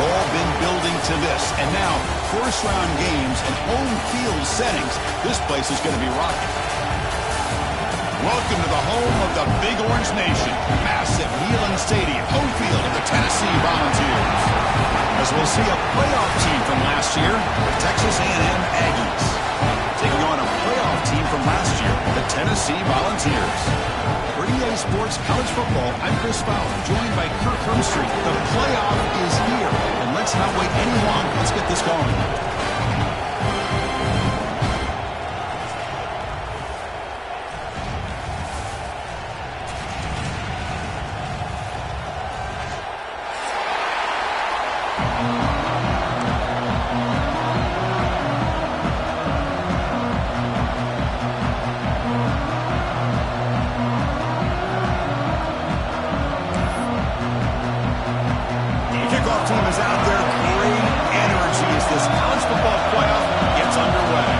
all been building to this. And now, first-round games and home field settings. This place is going to be rocking. Welcome to the home of the Big Orange Nation. Massive Neyland Stadium, home field of the Tennessee Volunteers. As we'll see a playoff team from last year, the Texas A&M Aggies, taking on a playoff team from last year, the Tennessee Volunteers. For EA Sports College Football, I'm Chris Fowler, joined by Kirk Hermstreet. The playoff is here, and let's not wait any longer. Let's get this going. Team is out there. Great energy as this college football playoff gets underway.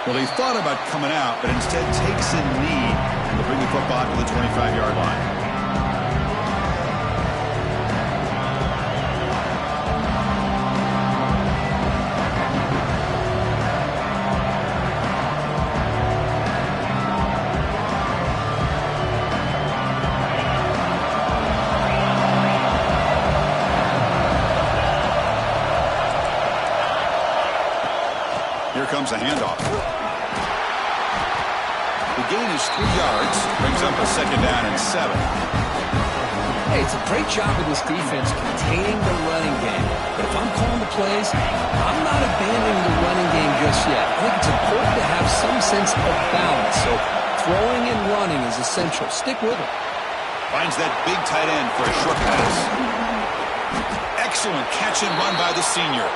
Well, he thought about coming out, but instead takes a knee and will bring the football to the 25-yard line. Here comes a handoff. The gain is 3 yards, brings up a second down and 7. Hey, it's a great job of this defense containing the running game. But if I'm calling the plays, I'm not abandoning the running game just yet. I think it's important to have some sense of balance. So throwing and running is essential. Stick with it. Finds that big tight end for a short pass. Excellent catch and run by the senior.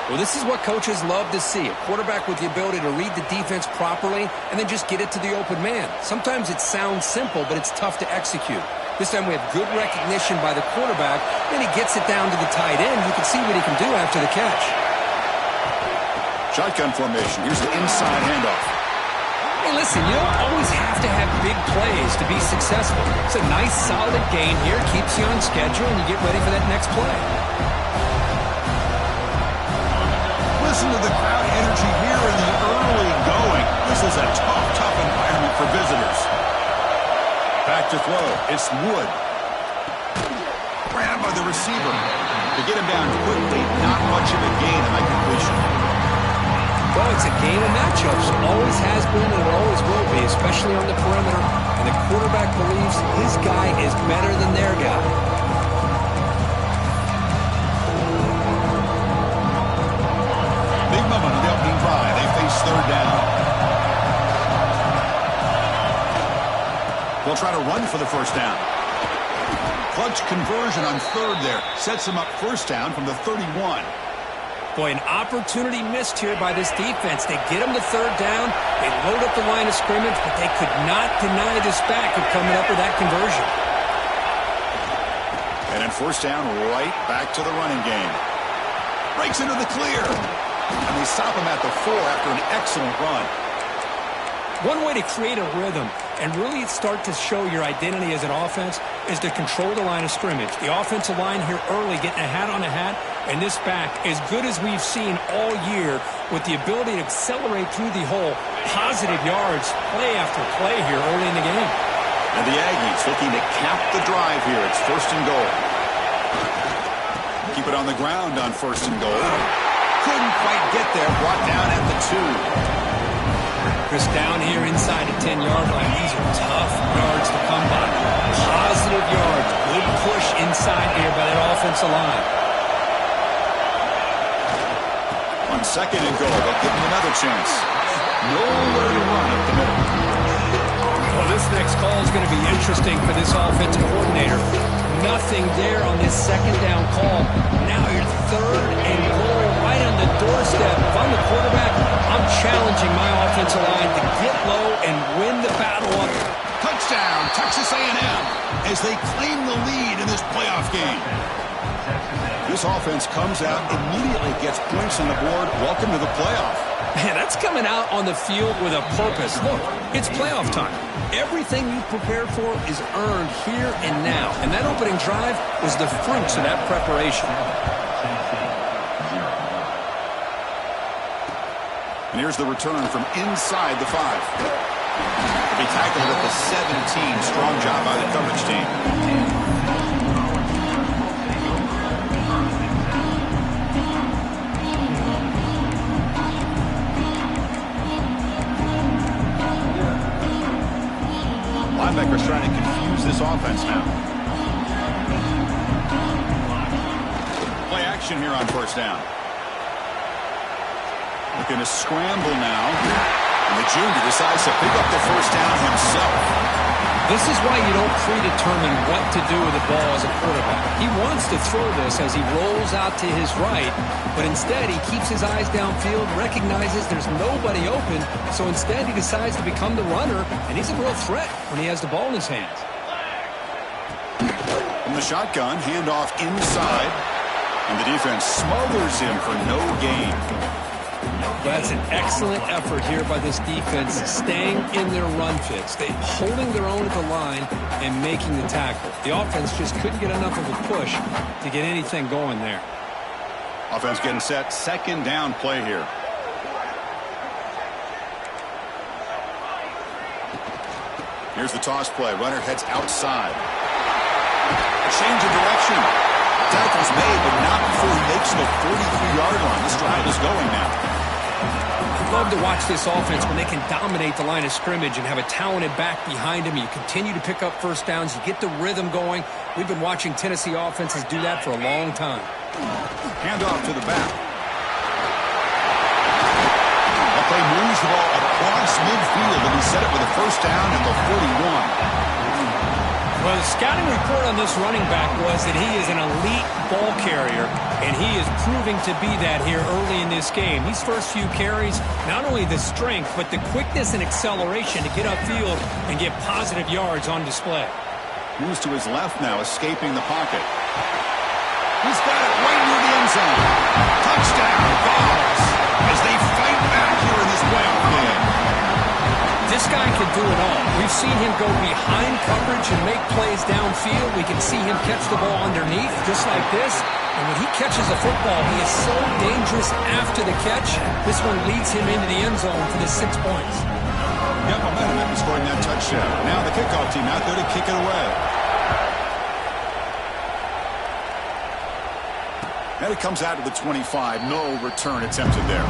Well, this is what coaches love to see. A quarterback with the ability to read the defense properly and then just get it to the open man. Sometimes it sounds simple, but it's tough to execute. This time we have good recognition by the quarterback, and he gets it down to the tight end. You can see what he can do after the catch. Shotgun formation. Here's the inside handoff. Hey, listen, you don't always have to have big plays to be successful. It's a nice, solid gain here. Keeps you on schedule, and you get ready for that next play. Listen to the crowd energy here in the early going. This is a tough environment for visitors. Back to throw. It's Wood. Grabbed by the receiver. To get him down quickly, not much of a gain in that completion. Well, it's a game of matchups. Always has been and always will be, especially on the perimeter. And the quarterback believes his guy is better than their guy. Moment of the opening drive. They face third down. They'll try to run for the first down. Clutch conversion on third there. Sets them up first down from the 31. Boy, an opportunity missed here by this defense. They get them to third down. They load up the line of scrimmage, but they could not deny this back of coming up with that conversion. And in first down, right back to the running game. Breaks into the clear. And they stop him at the 4 after an excellent run. One way to create a rhythm and really start to show your identity as an offense is to control the line of scrimmage. The offensive line here early getting a hat on a hat, and this back, as good as we've seen all year, with the ability to accelerate through the hole, positive yards, play after play here early in the game. And the Aggies looking to cap the drive here. It's first and goal. Keep it on the ground on first and goal. Couldn't quite get there. Brought down at the 2. Chris, down here inside the 10-yard line. These are tough yards to come by. Positive yards. Good push inside here by that offensive line. On second and goal, they'll give him another chance. Nowhere to run up the middle. Well, this next call is going to be interesting for this offensive coordinator. Nothing there on this second down call. Now you're third and goal right on the doorstep. If I'm the quarterback, I'm challenging my offensive line to get low and win the battle up. Touchdown, Texas A&M, as they claim the lead in this playoff game. This offense comes out, immediately gets points on the board. Welcome to the playoff. Man, that's coming out on the field with a purpose. Look, it's playoff time. Everything you prepared for is earned here and now. And that opening drive was the fruits of that preparation. And here's the return from inside the 5. They tackled at the 17. Strong job by the coverage team. Linebackers trying to confuse this offense now. Play action here on first down. Looking to scramble now. And the junior decides to pick up the first down himself. This is why you don't predetermine what to do with the ball as a quarterback. He wants to throw this as he rolls out to his right, but instead he keeps his eyes downfield, recognizes there's nobody open, so instead he decides to become the runner, and he's a real threat when he has the ball in his hands. From the shotgun, handoff inside, and the defense smothers him for no gain. That's an excellent effort here by this defense, staying in their run fits. They holding their own at the line and making the tackle. The offense just couldn't get enough of a push to get anything going there. Offense getting set. Second down play here. Here's the toss play. Runner heads outside. A change of direction. Tackle's made, but not before he makes the 43-yard line. This drive is going now. I love to watch this offense when they can dominate the line of scrimmage and have a talented back behind him. You continue to pick up first downs. You get the rhythm going. We've been watching Tennessee offenses do that for a long time. Handoff to the back. The play moves the ball across midfield, and he set it with a first down at the 41. Well, the scouting report on this running back was that he is an elite ball carrier, and he is proving to be that here early in this game. These first few carries, not only the strength, but the quickness and acceleration to get upfield and get positive yards on display. Moves to his left now, escaping the pocket. He's got it right near the end zone. Touchdown, Vols, as they fight back here in this playoff game. This guy can do it all. We've seen him go behind coverage and make plays downfield. We can see him catch the ball underneath, just like this. And when he catches a football, he is so dangerous after the catch. This one leads him into the end zone for the 6 points. Got momentum after scoring that touchdown. Now the kickoff team out there to kick it away. And it comes out of the 25. No return attempted there.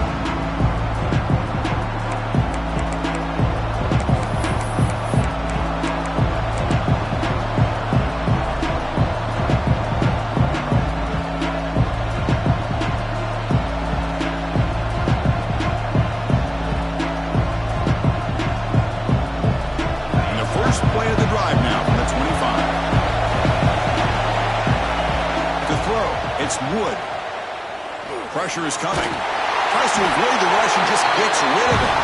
Wood. Pressure is coming. Tries to avoid the rush and just gets rid of it.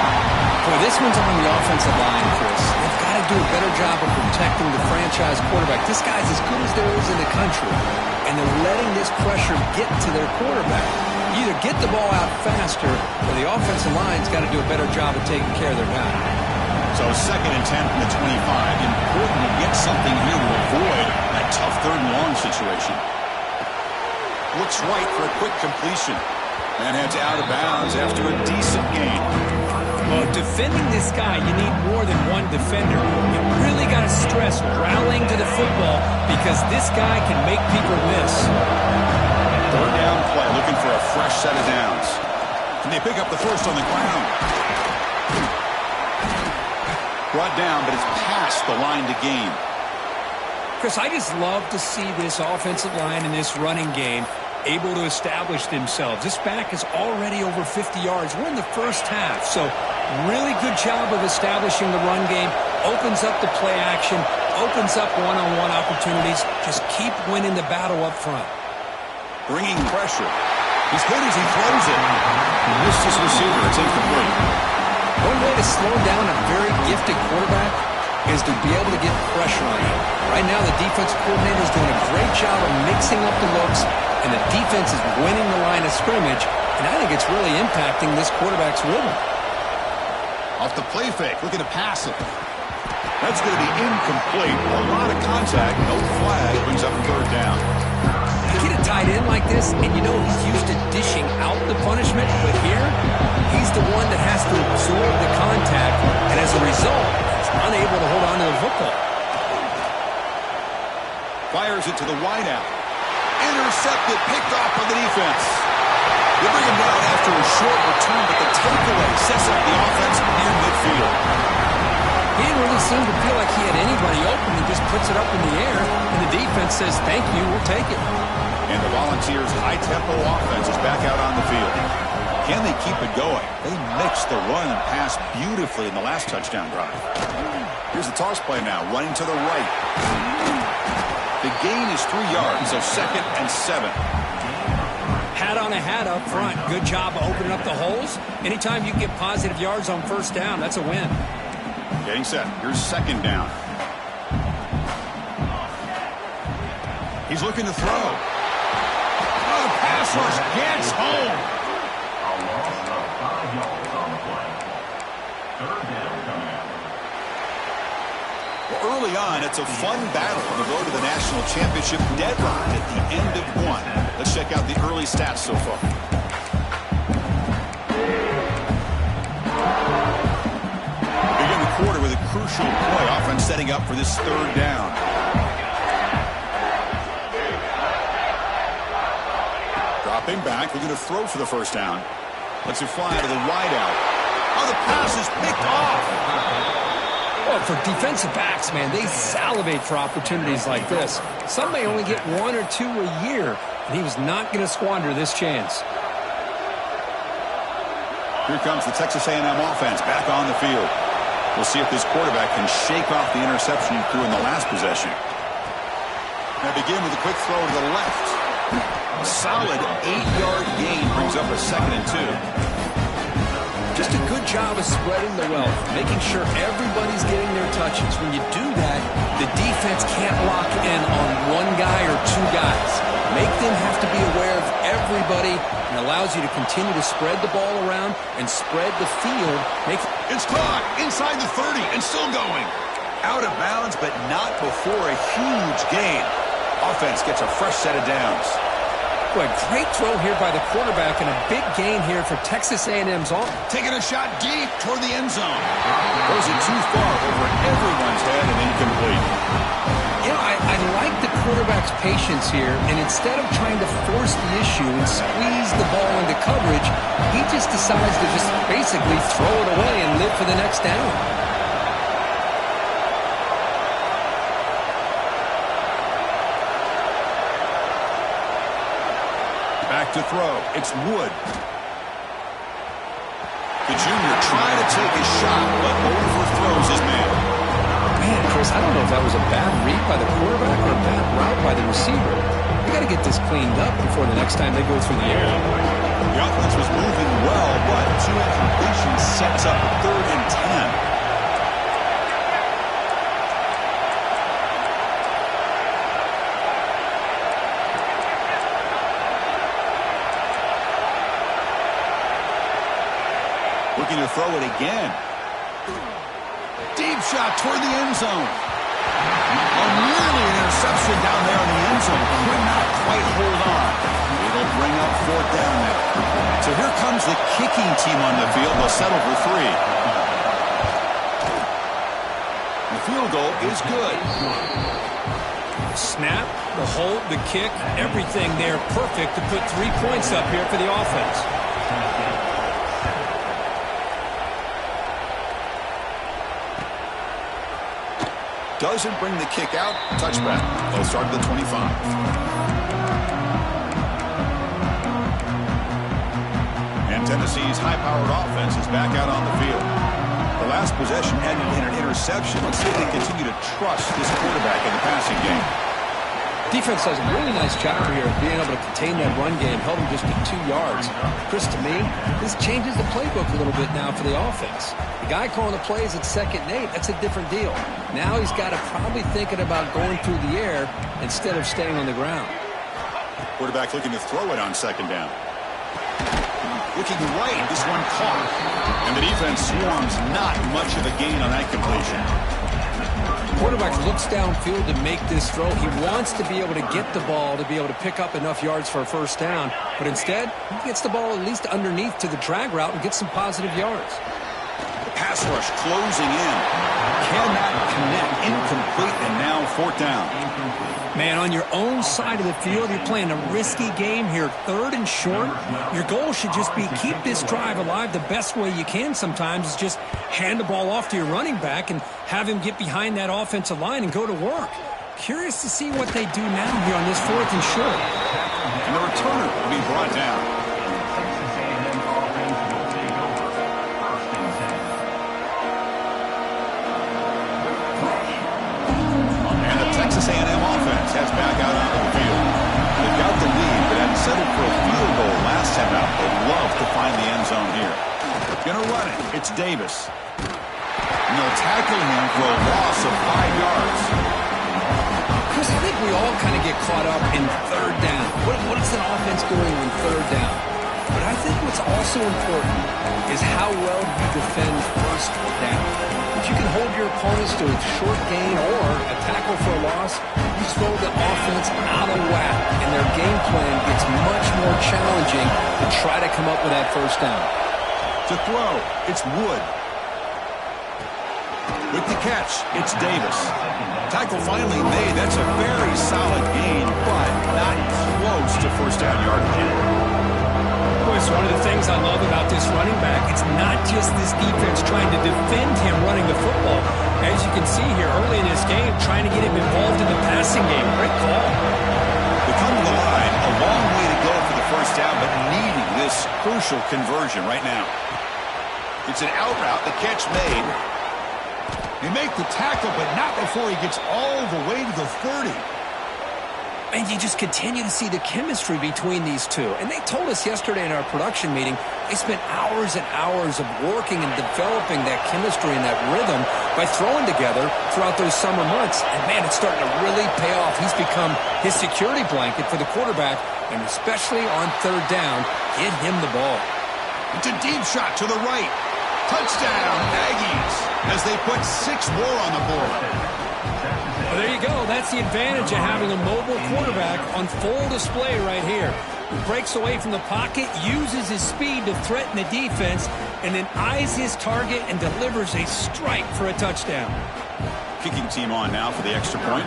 Boy, this one's on the offensive line, Chris. They've got to do a better job of protecting the franchise quarterback. This guy's as good as there is in the country, and they're letting this pressure get to their quarterback. Either get the ball out faster, or the offensive line's got to do a better job of taking care of their guy. So 2nd and 10 from the 25. Important to get something here to avoid that tough 3rd and long situation. Looks right for a quick completion. And heads out of bounds after a decent gain. Well, defending this guy, you need more than one defender. You really got to stress rallying to the football because this guy can make people miss. 3rd down play, looking for a fresh set of downs. Can they pick up the first on the ground? Brought down, but it's past the line to gain. Chris, I just love to see this offensive line in this running game able to establish themselves. This back is already over 50 yards. We're in the first half, so really good job of establishing the run game. Opens up the play action, opens up one-on-one opportunities. Just keep winning the battle up front. Bringing pressure. He's hit as he throws it. He missed his receiver. It's incomplete. One way to slow down a very gifted quarterback is to be able to get pressure on him. Right now, the defensive coordinator is doing a great job of mixing up the looks, and the defense is winning the line of scrimmage, and I think it's really impacting this quarterback's rhythm. Off the play fake, looking to pass it. That's going to be incomplete. A lot of contact, no flag, brings up third down. You get a tight end like this, and you know he's used to dishing out the punishment, but here, he's the one that has to absorb the contact, and as a result, he's unable to hold on to the football. Fires it to the wideout. Intercepted, picked off by the defense. They bring him down after a short return, but the takeaway sets up the offense near midfield. He didn't really seem to feel like he had anybody open. He just puts it up in the air, and the defense says, thank you, we'll take it. And the Volunteers' high-tempo offense is back out on the field. Can they keep it going? They mixed the run and pass beautifully in the last touchdown drive. Here's the toss play now, running to the right. The gain is 3 yards, so 2nd and 7. Hat on a hat up front. Good job of opening up the holes. Anytime you can get positive yards on first down, that's a win. Getting set. Here's 2nd down. He's looking to throw. Oh, the pass rush gets home. A loss of 5 yards on the play. Third down coming up. Well, early on, it's a fun battle on the road to the national championship deadline at the end of one. Let's check out the early stats so far. Begin the quarter with a crucial play. Offense setting up for this third down. Dropping back, looking to throw for the first down. Lets it fly to the wideout. Oh, the pass is picked off. Well, for defensive backs, man, they salivate for opportunities like this. Some may only get 1 or 2 a year, and he was not going to squander this chance. Here comes the Texas A&M offense back on the field. We'll see if this quarterback can shake off the interception he threw in the last possession. Now begin with a quick throw to the left. A solid 8-yard gain brings up a 2nd and 2. Just a good job of spreading the wealth, making sure everybody's getting their touches. When you do that, the defense can't lock in on one guy or 2 guys. Make them have to be aware of everybody, and allows you to continue to spread the ball around and spread the field. It's caught inside the 30 and still going. Out of bounds, but not before a huge gain. Offense gets a fresh set of downs. Well, a great throw here by the quarterback and a big gain here for Texas A&M's on. Taking a shot deep toward the end zone. Throws it too far over everyone's head and incomplete. You know, I like the quarterback's patience here, and instead of trying to force the issue and squeeze the ball into coverage, he just decides to just basically throw it away and live for the next down. Back to throw. It's Wood. The junior trying to take a shot, but overthrows his man. Man, Chris, I don't know if that was a bad read by the quarterback or a bad route by the receiver. We got to get this cleaned up before the next time they go through the air. The offense was moving well, but 2 incompletions sets up 3rd and 10. Looking to throw it again. Deep shot toward the end zone. Nearly an interception down there in the end zone. Could not quite hold on. It'll bring up 4th down now. So here comes the kicking team on the field. They'll settle for 3. The field goal is good. Snap, the hold, the kick, everything there perfect to put 3 points up here for the offense. Doesn't bring the kick out. Touchback. They'll start at the 25. And Tennessee's high-powered offense is back out on the field. The last possession ended in an interception. Let's see if they continue to trust this quarterback in the passing game. Defense does a really nice job here of being able to contain that run game, held him just to 2 yards. Chris, to me, this changes the playbook a little bit now for the offense. The guy calling the plays at 2nd and 8, that's a different deal. Now he's got to probably thinking about going through the air instead of staying on the ground. Quarterback looking to throw it on 2nd down. Looking right, this one caught. And the defense swarms, not much of a gain on that completion. Quarterback looks downfield to make this throw. He wants to be able to get the ball to be able to pick up enough yards for a 1st down. But instead, he gets the ball at least underneath to the drag route and gets some positive yards. The pass rush closing in. Cannot connect. Incomplete, and now 4th down. Man, on your own side of the field, you're playing a risky game here. 3rd and short. Your goal should just be keep this drive alive the best way you can sometimes is just hand the ball off to your running back and have him get behind that offensive line and go to work. Curious to see what they do now here on this 4th and short. And the returner will be brought down. Texas A&M offense heads back out onto the field. They've got the lead, but hadn't settled for a field goal last time out. They'd love to find the end zone here. Gonna run it. It's Davis. And they'll tackle him for a loss of 5 yards. Chris, I think we all kind of get caught up in 3rd down. What is an offense doing on 3rd down? But I think what's also important is how well you defend 1st down. If you can hold your opponents to a short gain or a tackle for a loss, you throw the offense out of whack, and their game plan gets much more challenging to try to come up with that 1st down. To throw, it's Wood. With the catch, it's Davis. Tackle finally made. That's a very solid gain, but not close to 1st down yardage. It's one of the things I love about this running back. It's not just this defense trying to defend him running the football. As you can see here early in this game, trying to get him involved in the passing game. Great call. They come to the line, a long way to go for the 1st down, but needing this crucial conversion right now. It's an out route, the catch made. They make the tackle, but not before he gets all the way to the 30. And you just continue to see the chemistry between these two. And they told us yesterday in our production meeting, they spent hours and hours of working and developing that chemistry and that rhythm by throwing together throughout those summer months. And, man, it's starting to really pay off. He's become his security blanket for the quarterback, and especially on 3rd down, get him the ball. It's a deep shot to the right. Touchdown, Aggies, as they put 6 more on the board. Well, there you go. That's the advantage of having a mobile quarterback on full display right here. He breaks away from the pocket, uses his speed to threaten the defense, and then eyes his target and delivers a strike for a touchdown. Kicking team on now for the extra point.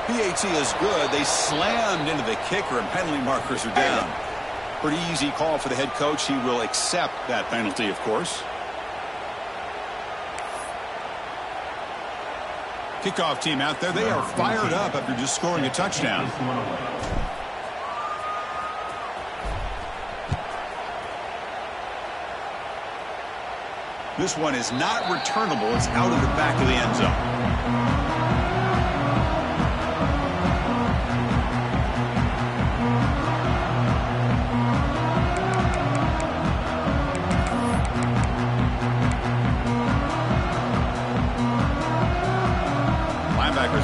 PAT is good. They slammed into the kicker, and penalty markers are down. Pretty easy call for the head coach. He will accept that penalty, of course. Kickoff team out there. They are fired up after just scoring a touchdown. This one is not returnable. It's out of the back of the end zone.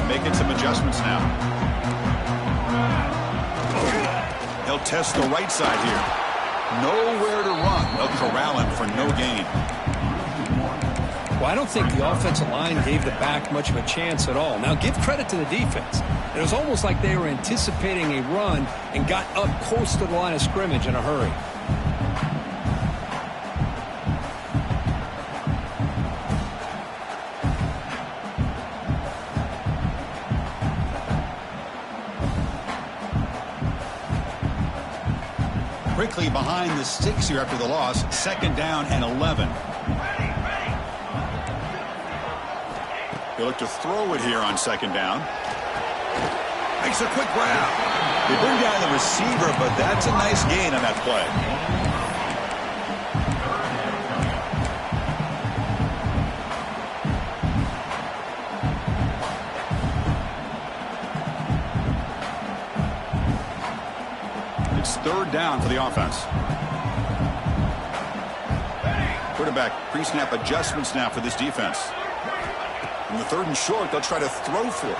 Making some adjustments now. He'll test the right side here. Nowhere to run. They'll corral him for no gain. Well, I don't think the offensive line gave the back much of a chance at all. Now, give credit to the defense. It was almost like they were anticipating a run and got up close to the line of scrimmage in a hurry. Quickly behind the sticks here after the loss. 2nd down and 11. They look to throw it here on 2nd down. Makes a quick grab. They bring down the receiver, but that's a nice gain on that play. third down for the offense. Quarterback pre-snap adjustments now for this defense. In the third and short, they'll try to throw for it.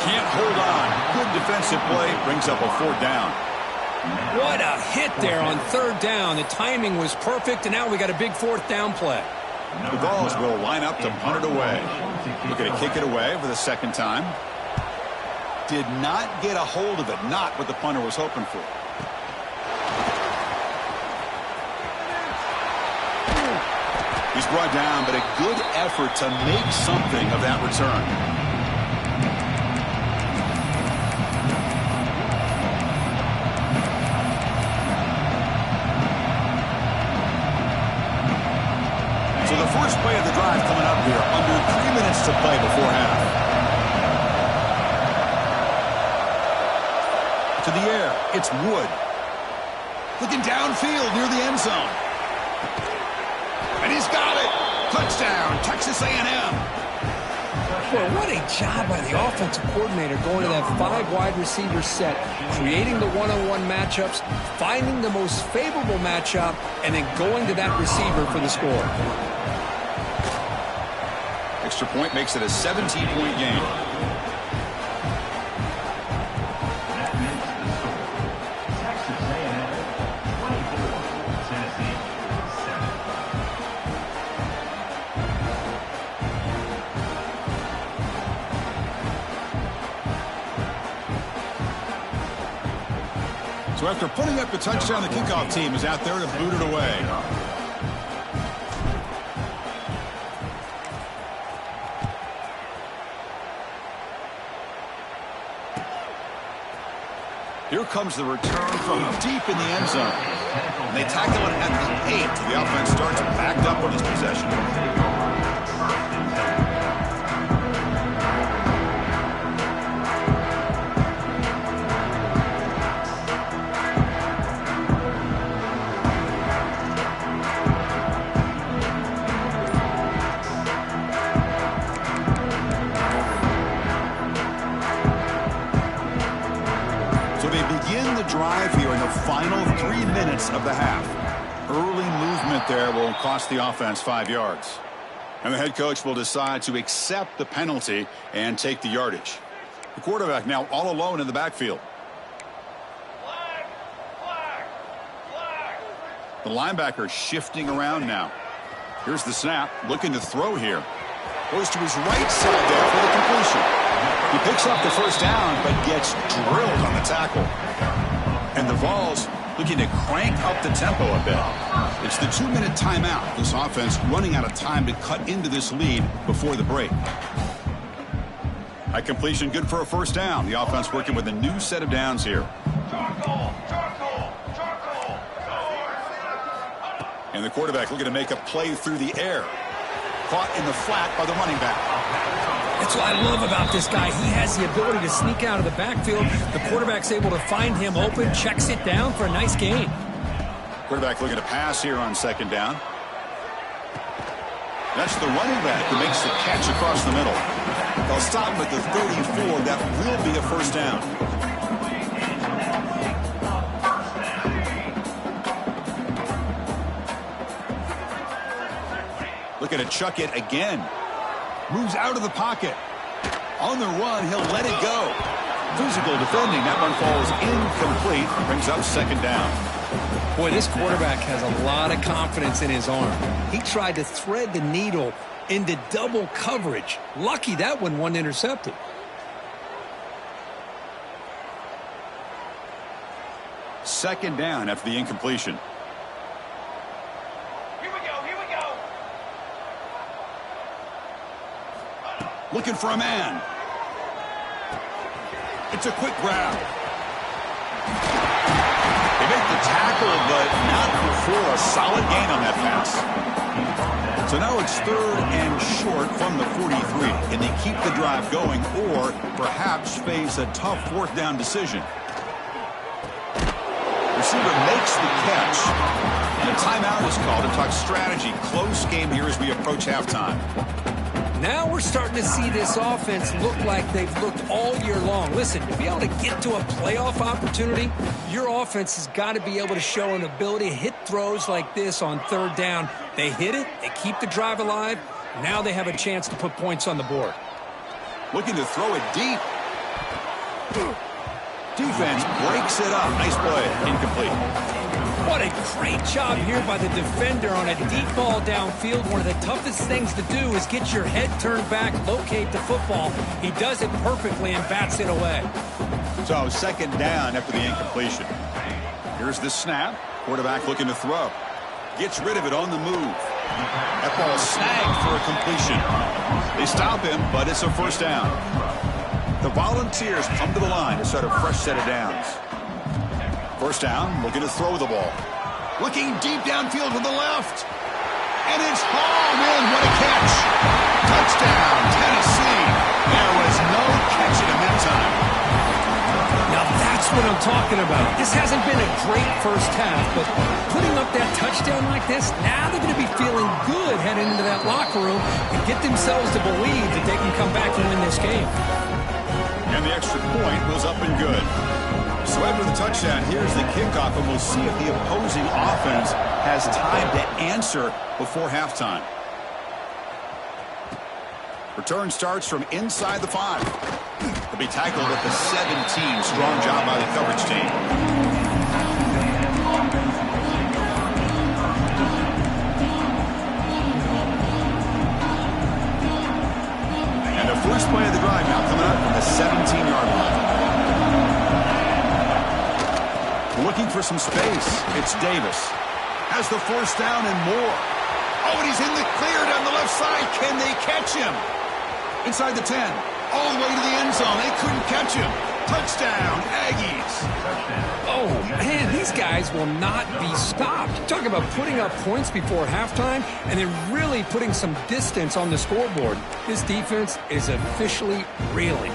Can't hold on. Good defensive play. Brings up a fourth down. What a hit there on third down. The timing was perfect, and now we got a big fourth down play. The Vols will line up to punt it away. Looking to kick it away for the second time. Did not get a hold of it. Not what the punter was hoping for. He's brought down, but a good effort to make something of that return. So the first play of the drive coming up here. Under 3 minutes to play before half. To the air. It's Wood. Looking downfield near the end zone. And he's got it. Touchdown, Texas A&M. Well, what a job by the offensive coordinator going to that 5 wide receiver set, creating the one-on-one matchups, finding the most favorable matchup, and then going to that receiver for the score. Extra point makes it a 17-point game. Texas A&M 24, Tennessee 7. So after putting up the touchdown, the kickoff team is out there to boot it away. Here comes the return from deep in the end zone. And they tackle it at the 8. The offense starts backed up on this possession. Drive here in the final 3 minutes of the half. Early movement there will cost the offense 5 yards. And the head coach will decide to accept the penalty and take the yardage. The quarterback now all alone in the backfield. The linebacker shifting around now. Here's the snap, looking to throw here. Goes to his right side there for the completion. He picks up the first down, but gets drilled on the tackle. And the Vols looking to crank up the tempo a bit. It's the 2-minute timeout. This offense running out of time to cut into this lead before the break. High completion, good for a first down. The offense working with a new set of downs here. And the quarterback looking to make a play through the air. Caught in the flat by the running back. That's what I love about this guy. He has the ability to sneak out of the backfield. The quarterback's able to find him open, checks it down for a nice gain. Quarterback looking to pass here on second down. That's the running back who makes the catch across the middle. They'll stop him at the 34. That will be a first down. Looking to chuck it again. Moves out of the pocket. On the run, he'll let it go. Physical defending. That one falls incomplete. Brings up second down. Boy, this quarterback has a lot of confidence in his arm. He tried to thread the needle into double coverage. Lucky that one wasn't intercepted. Second down after the incompletion. Looking for a man. It's a quick grab. They make the tackle, but not before a solid gain on that pass. So now it's third and short from the 43. Can they keep the drive going or perhaps face a tough fourth down decision? Receiver makes the catch. And a timeout is called to talk strategy. Close game here as we approach halftime. Now we're we're starting to see this offense look like they've looked all year long. Listen, to be able to get to a playoff opportunity, your offense has got to be able to show an ability to hit throws like this on third down. They hit it, they keep the drive alive. Now they have a chance to put points on the board. Looking to throw it deep. Defense breaks it up. Nice play. Incomplete. What a great job here by the defender on a deep ball downfield. One of the toughest things to do is get your head turned back, locate the football. He does it perfectly and bats it away. So second down after the incompletion. Here's the snap. Quarterback looking to throw. Gets rid of it on the move. That ball snagged for a completion. They stop him, but it's a first down. The Volunteers come to the line to start a fresh set of downs. First down, looking to throw the ball. Looking deep downfield to the left. And it's hauled in. What a catch. Touchdown, Tennessee. There was no catching him that time. Now that's what I'm talking about. This hasn't been a great first half, but putting up that touchdown like this, now they're going to be feeling good heading into that locker room and get themselves to believe that they can come back and win this game. And the extra point was up and good. So after the touchdown, here's the kickoff, and we'll see if the opposing offense has time to answer before halftime. Return starts from inside the 5. He'll be tackled at the 17. Strong job by the coverage team. And the first play of the drive now coming up from the 17-yard line. Looking for some space. It's Davis. Has the first down and more. Oh, and he's in the clear down the left side. Can they catch him? Inside the 10. All the way to the end zone. They couldn't catch him. Touchdown, Aggies. Oh, man, these guys will not be stopped. Talk about putting up points before halftime and then really putting some distance on the scoreboard. This defense is officially reeling.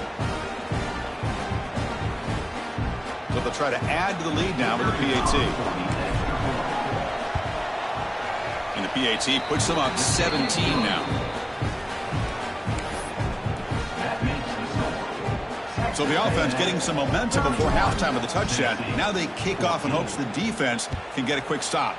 So they'll try to add to the lead now with the PAT. And the PAT puts them up 17 now. So the offense getting some momentum before halftime with the touchdown. Now they kick off in hopes the defense can get a quick stop.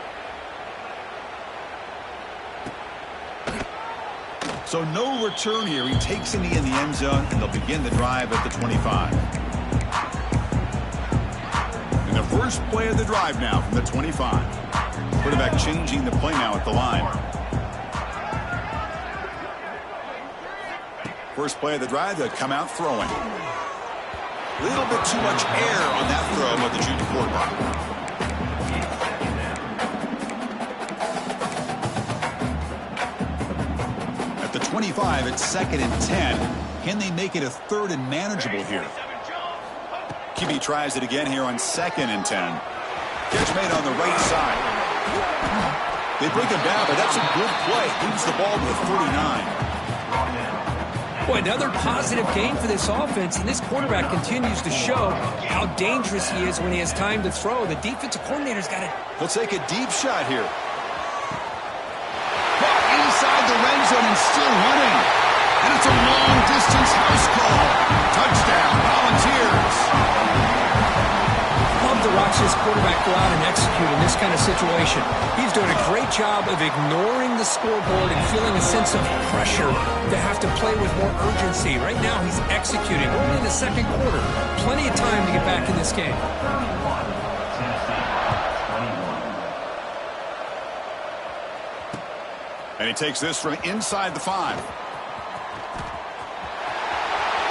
So no return here. He takes it in the end zone, and they'll begin the drive at the 25. And the first play of the drive now from the 25. Quarterback changing the play now at the line. First play of the drive, they'll come out throwing. A little bit too much air on that throw by the junior quarterback. At the 25, it's 2nd and 10. Can they make it a 3rd and manageable here? QB tries it again here on 2nd and 10. Catch made on the right side. They bring him down, but that's a good play. Moves the ball to the 49. Boy, another positive game for this offense, and this quarterback continues to show how dangerous he is when he has time to throw. The defensive coordinator's got it. He'll take a deep shot here. Caught inside the red zone and still running. And it's a long-distance house call. Touchdown, Volunteers. Love to watch this quarterback go out and execute in this kind of situation. He's doing a great job of ignoring the scoreboard and feeling a sense of pressure to have to play with more urgency. Right now, he's executing. Only in the second quarter. Plenty of time to get back in this game. And he takes this from inside the 5.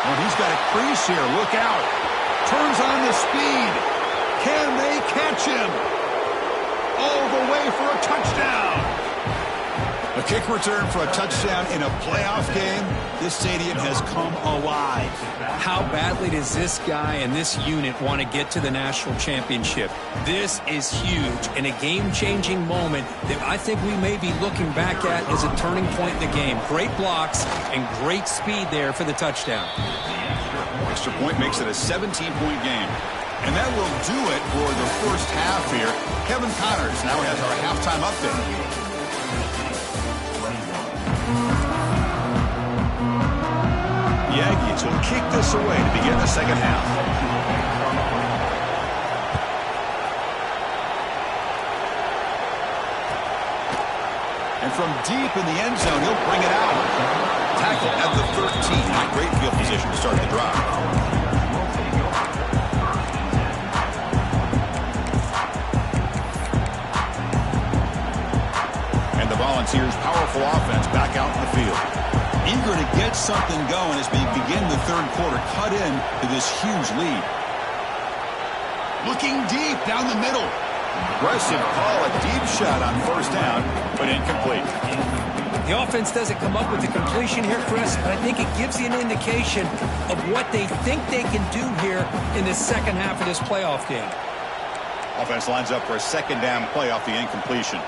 Well, he's got a crease here. Look out. Turns on the speed. Can they catch him? All the way for a touchdown. A kick return for a touchdown in a playoff game. This stadium has come alive. How badly does this guy and this unit want to get to the national championship? This is huge and a game-changing moment that I think we may be looking back at as a turning point in the game. Great blocks and great speed there for the touchdown. Extra point makes it a 17-point game. And that will do it for the first half here. Kevin Connors now has our halftime update. defense will kick this away to begin the second half. And from deep in the end zone, he'll bring it out. Tackle at the 13. Great field position to start the drive. Volunteers' powerful offense back out in the field. Eager to get something going as we begin the third quarter. Cut in to this huge lead. Looking deep down the middle. Aggressive call, a deep shot on first down, but incomplete. The offense doesn't come up with the completion here, Chris, but I think it gives you an indication of what they think they can do here in the second half of this playoff game. Offense lines up for a second down play off the incompletion.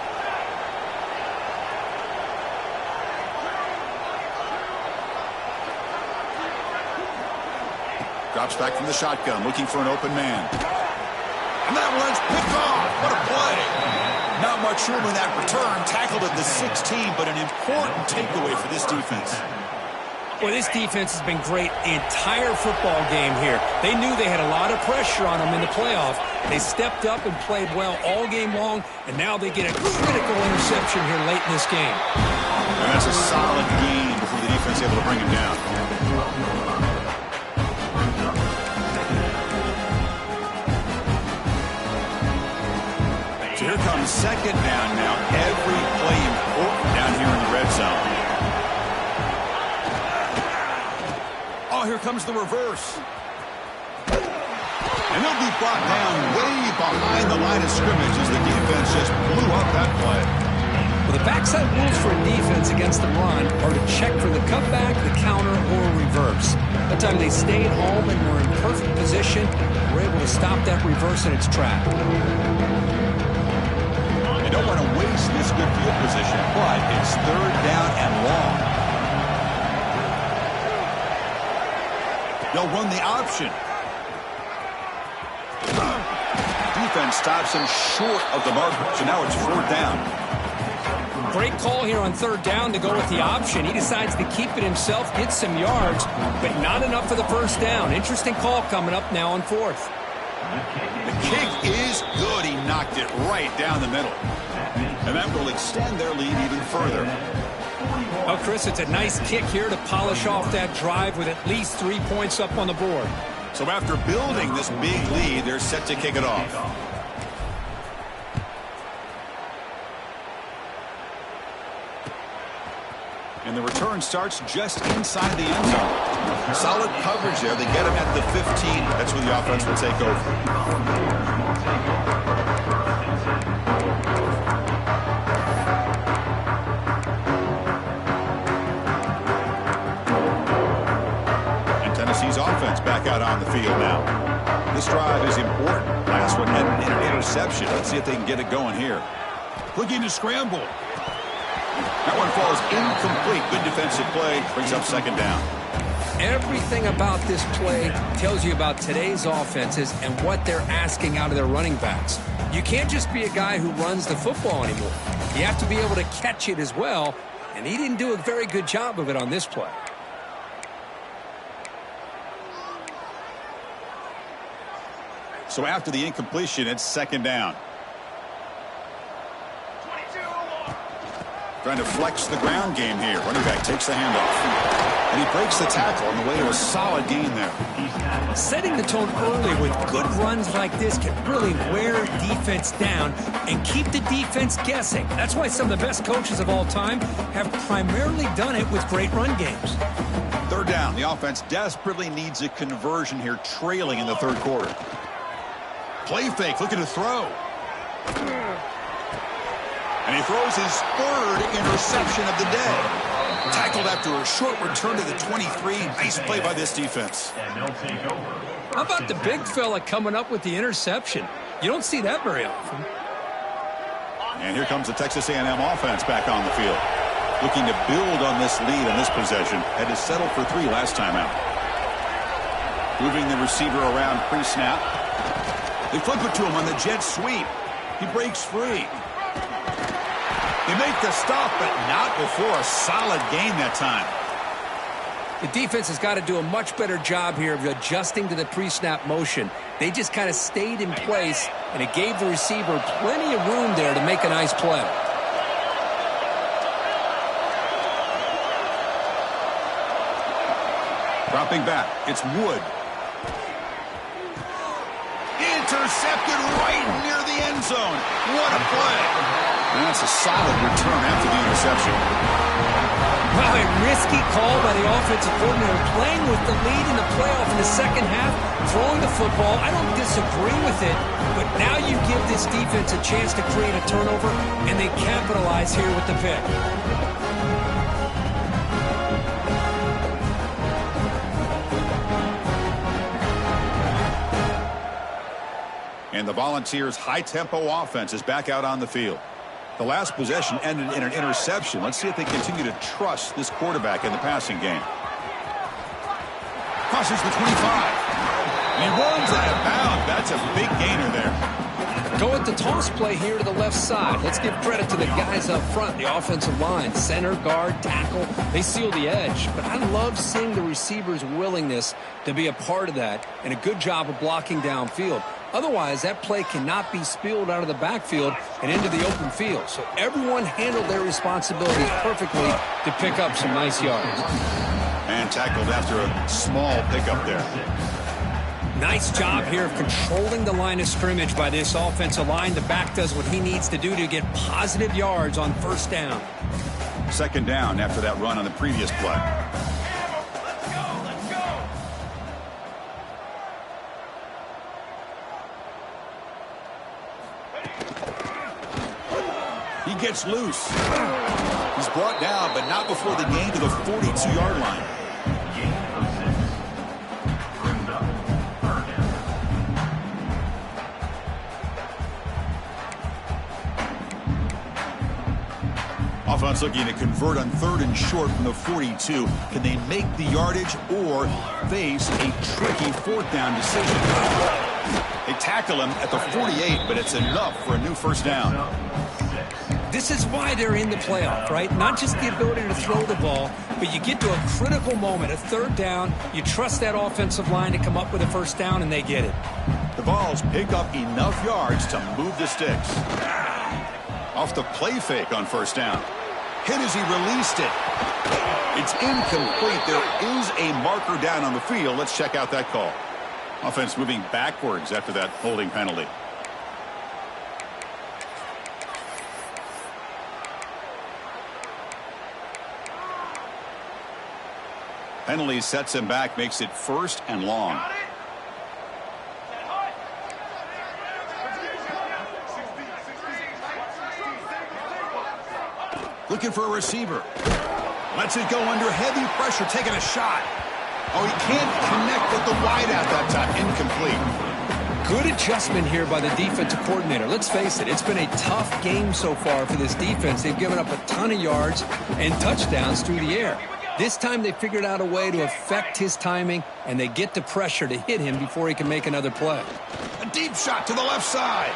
Drops back from the shotgun, looking for an open man. And that one's picked off. What a play. Not much room in that return. Tackled at the 16, but an important takeaway for this defense. Well, this defense has been great the entire football game here. They knew they had a lot of pressure on them in the playoff. They stepped up and played well all game long, and now they get a critical interception here late in this game. And that's a solid gain before the defense able to bring him down. Here comes second down now. Every play important down here in the red zone. Oh, here comes the reverse. And they'll be brought down way behind the line of scrimmage as the defense just blew up that play. Well, the backside rules for a defense against the run are to check for the cutback, the counter, or reverse. That time they stayed home and were in perfect position. Were able to stop that reverse in its track. Don't want to waste this good field position, but it's third down and long. They'll run the option. Defense stops him short of the marker, so now it's fourth down. Great call here on third down to go with the option. He decides to keep it himself, get some yards, but not enough for the first down. Interesting call coming up now on fourth. The kick is good. He knocked it right down the middle. And that will extend their lead even further. Well, Chris, it's a nice kick here to polish off that drive with at least 3 points up on the board. So after building this big lead, they're set to kick it off. And the return starts just inside the end zone. Solid coverage there. They get him at the 15. That's where the offense will take over. Tennessee's offense back out on the field now. This drive is important. Last one had an interception. Let's see if they can get it going here. Looking to scramble. That one falls incomplete. Good defensive play. Brings up second down. Everything about this play tells you about today's offenses and what they're asking out of their running backs. You can't just be a guy who runs the football anymore. You have to be able to catch it as well, and he didn't do a very good job of it on this play. So after the incompletion, it's second down. Trying to flex the ground game here. Running back takes the handoff. And he breaks the tackle on the way to a solid gain there. Setting the tone early with good runs like this can really wear defense down and keep the defense guessing. That's why some of the best coaches of all time have primarily done it with great run games. Third down. The offense desperately needs a conversion here, trailing in the third quarter. Play fake, looking to throw. And he throws his third interception of the day. Tackled after a short return to the 23. Nice play by this defense. How about the big fella coming up with the interception? You don't see that very often. And here comes the Texas A&M offense back on the field. Looking to build on this lead on this possession. Had to settle for 3 last time out. Moving the receiver around pre-snap. They flip it to him on the jet sweep. He breaks free. They make the stop, but not before a solid gain that time. The defense has got to do a much better job here of adjusting to the pre-snap motion. They just kind of stayed in place, and it gave the receiver plenty of room there to make a nice play. Dropping back, it's Wood. Intercepted right near the end zone. What a play. And that's a solid return after the interception. Well, a risky call by the offensive coordinator, playing with the lead in the playoff in the second half, throwing the football. I don't disagree with it, but now you give this defense a chance to create a turnover, and they capitalize here with the pick. And the Volunteers' high-tempo offense is back out on the field. The last possession ended in an interception. Let's see if they continue to trust this quarterback in the passing game. Crosses the 25. And he runs out of bounds. That's a big gainer there. Go with the toss play here to the left side. Let's give credit to the guys up front, the offensive line, center, guard, tackle. They seal the edge. But I love seeing the receiver's willingness to be a part of that and a good job of blocking downfield. Otherwise, that play cannot be spilled out of the backfield and into the open field. So everyone handled their responsibilities perfectly to pick up some nice yards. And tackled after a small pickup there. Nice job here of controlling the line of scrimmage by this offensive line. The back does what he needs to do to get positive yards on first down. Second down after that run on the previous play. He gets loose. He's brought down, but not before the gain to the 42-yard line. Offense looking to convert on 3rd and short from the 42. Can they make the yardage or face a tricky 4th down decision? They tackle him at the 48, but it's enough for a new first down. This is why they're in the playoff, right? Not just the ability to throw the ball, but you get to a critical moment, a 3rd down. You trust that offensive line to come up with a first down, and they get it. The Vols pick up enough yards to move the sticks. Off the play fake on first down. Hit as he released it. It's incomplete. There is a marker down on the field. Let's check out that call. Offense moving backwards after that holding penalty. Penalty sets him back, makes it 1st and long. Looking for a receiver. Lets it go under heavy pressure, taking a shot. Oh, he can't connect with the wideout that time. Incomplete. Good adjustment here by the defensive coordinator. Let's face it, it's been a tough game so far for this defense. They've given up a ton of yards and touchdowns through the air. This time they figured out a way to affect his timing, and they get the pressure to hit him before he can make another play. A deep shot to the left side.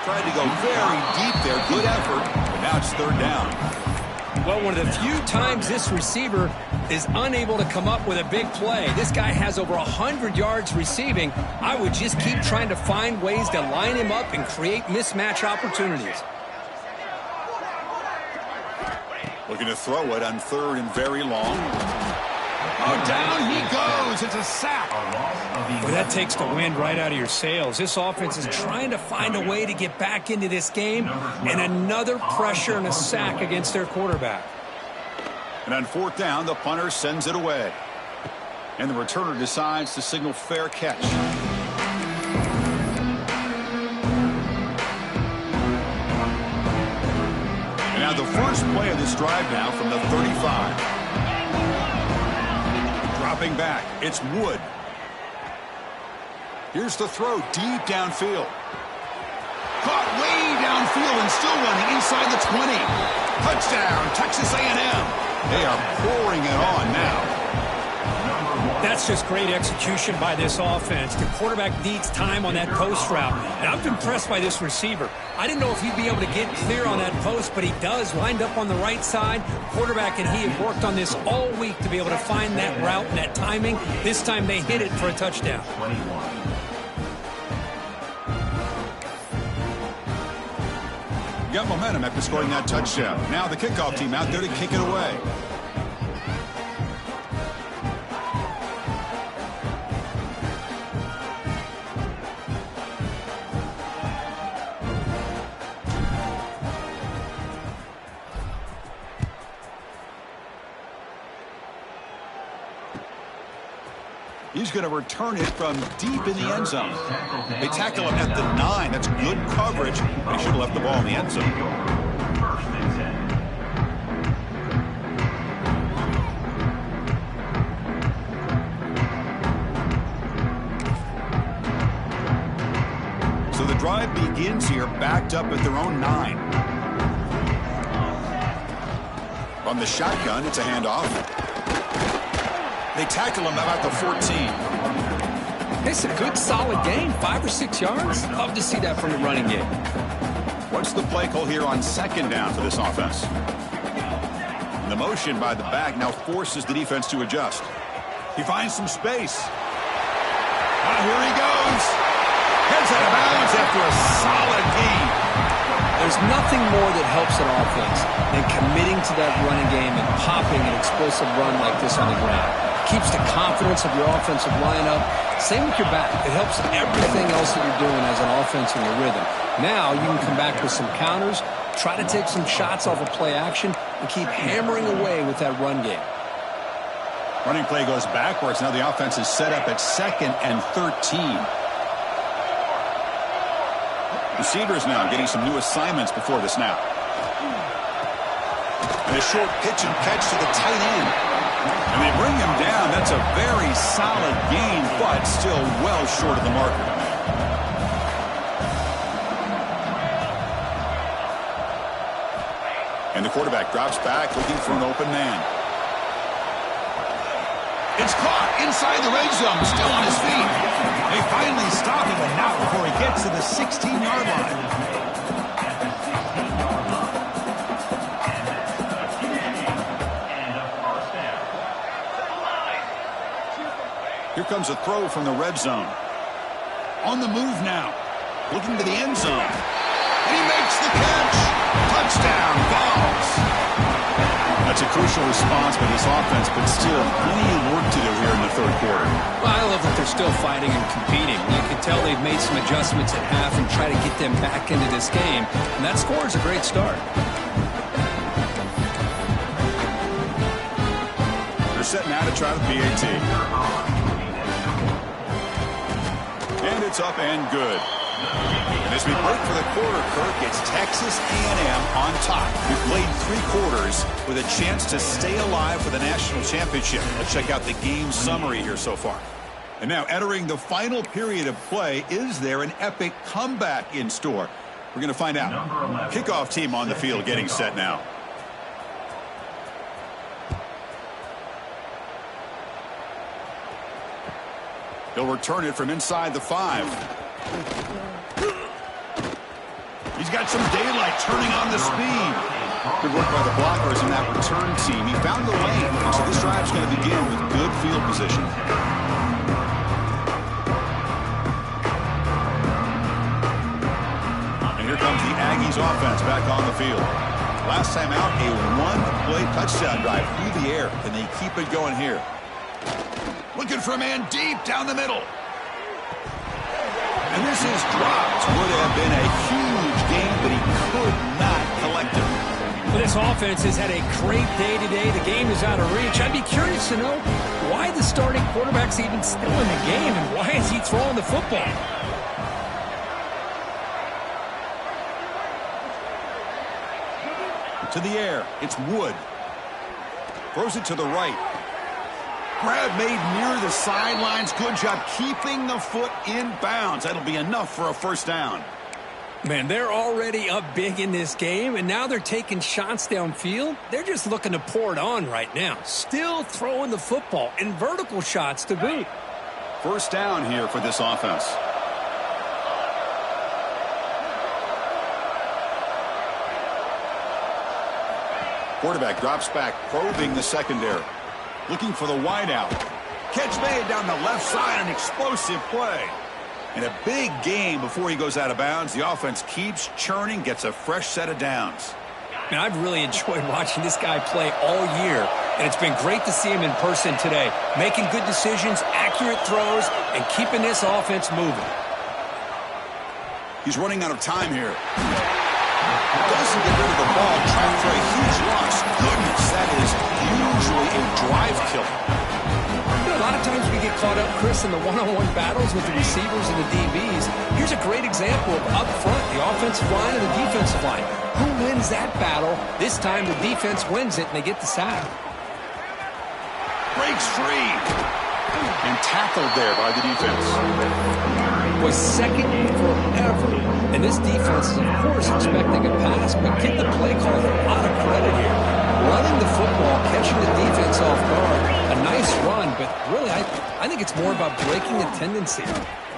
Tried to go very deep there. Good effort, but now it's 3rd down. Well, one of the few times this receiver is unable to come up with a big play. This guy has over 100 yards receiving. I would just keep trying to find ways to line him up and create mismatch opportunities. Looking to throw it on 3rd and very long. Oh, down he goes. It's a sack. Well, that takes the wind right out of your sails. This offense is trying to find a way to get back into this game, and another pressure and a sack against their quarterback. And on 4th down, the punter sends it away. And the returner decides to signal fair catch. And now the first play of this drive now from the 35. Dropping back, it's Wood. Here's the throw deep downfield. Caught way downfield and still running inside the 20. Touchdown, Texas A&M. They are pouring it on now. That's That's just great execution by this offense. The quarterback needs time on that post route. And I'm impressed by this receiver. I didn't know if he'd be able to get clear on that post, but he does. Lined up on the right side. Quarterback and he have worked on this all week to be able to find that route and that timing. This time they hit it for a touchdown. 21. Got momentum after scoring that touchdown. Now the kickoff team out there to kick it away. He's going to return it from deep in the end zone. They tackle him at the 9. That's good coverage, but he should have left the ball in the end zone. First and 10. So the drive begins here, backed up at their own 9. From the shotgun, it's a handoff. They tackle him about the 14. It's a good, solid game. 5 or 6 yards. Love to see that from the running game. What's the play call here on second down for this offense? The motion by the back now forces the defense to adjust. He finds some space. Here he goes. Heads out of bounds after a solid gain. There's nothing more that helps an offense than committing to that running game and popping an explosive run like this on the ground. Keeps the confidence of your offensive lineup. Same with your back. It helps everything else that you're doing as an offense in your rhythm. Now you can come back with some counters, try to take some shots off of play action, and keep hammering away with that run game. Running play goes backwards. Now the offense is set up at 2nd and 13. Receivers now getting some new assignments before the snap. And a short pitch and catch to the tight end. And they bring him down. That's a very solid gain, but still well short of the marker. And the quarterback drops back looking for an open man. It's caught inside the red zone, still on his feet. They finally stop him, and not before he gets to the 16-yard line. Here comes a throw from the red zone. On the move now. Looking to the end zone. And he makes the catch. Touchdown, Vols. That's a crucial response by this offense, but still plenty of work to do here in the third quarter. Well, I love that they're still fighting and competing. You can tell they've made some adjustments at half and try to get them back into this game. And that score is a great start. They're setting out to try the PAT. And it's up and good. And as we break for the quarter, Kirk, it's Texas A&M on top. We've played 3 quarters with a chance to stay alive for the national championship. Let's check out the game summary here so far. And now entering the final period of play, is there an epic comeback in store? We're going to find out. Kickoff team on the field getting set now. He'll return it from inside the 5. He's got some daylight turning on the speed. Good work by the blockers in that return team. He found the lane. So this drive's going to begin with good field position. And here comes the Aggies offense back on the field. Last time out, a 1-play touchdown drive through the air. Can they keep it going here? Looking for a man deep down the middle. And this is dropped. Would have been a huge game, but he could not collect it. Well, this offense has had a great day today. The game is out of reach. I'd be curious to know why the starting quarterback's even still in the game and why is he throwing the football? To the air. It's Wood. Throws it to the right. Grab made near the sidelines. Good job keeping the foot in bounds. That'll be enough for a first down. Man, they're already up big in this game, and now they're taking shots downfield. They're just looking to pour it on right now. Still throwing the football and vertical shots to boot. First down here for this offense. Quarterback drops back, probing the secondary. Looking for the wideout. Catch made down the left side, an explosive play. And a big game before he goes out of bounds. The offense keeps churning, gets a fresh set of downs. Man, I've really enjoyed watching this guy play all year, and it's been great to see him in person today, making good decisions, accurate throws, and keeping this offense moving. He's running out of time here. Doesn't get rid of the ball, trying for a huge loss. Goodness, that is usually a drive killer. A lot of times we get caught up, Chris, in the one-on-one battles with the receivers and the DBs. Here's a great example of up front, the offensive line and the defensive line. Who wins that battle? This time the defense wins it, and they get the sack. Breaks free. And tackled there by the defense. Was second forever. And this defense is, of course, expecting a pass, but give the play caller a lot of credit here. Running the football, catching the defense off guard. A nice run, but really, I think it's more about breaking the tendency.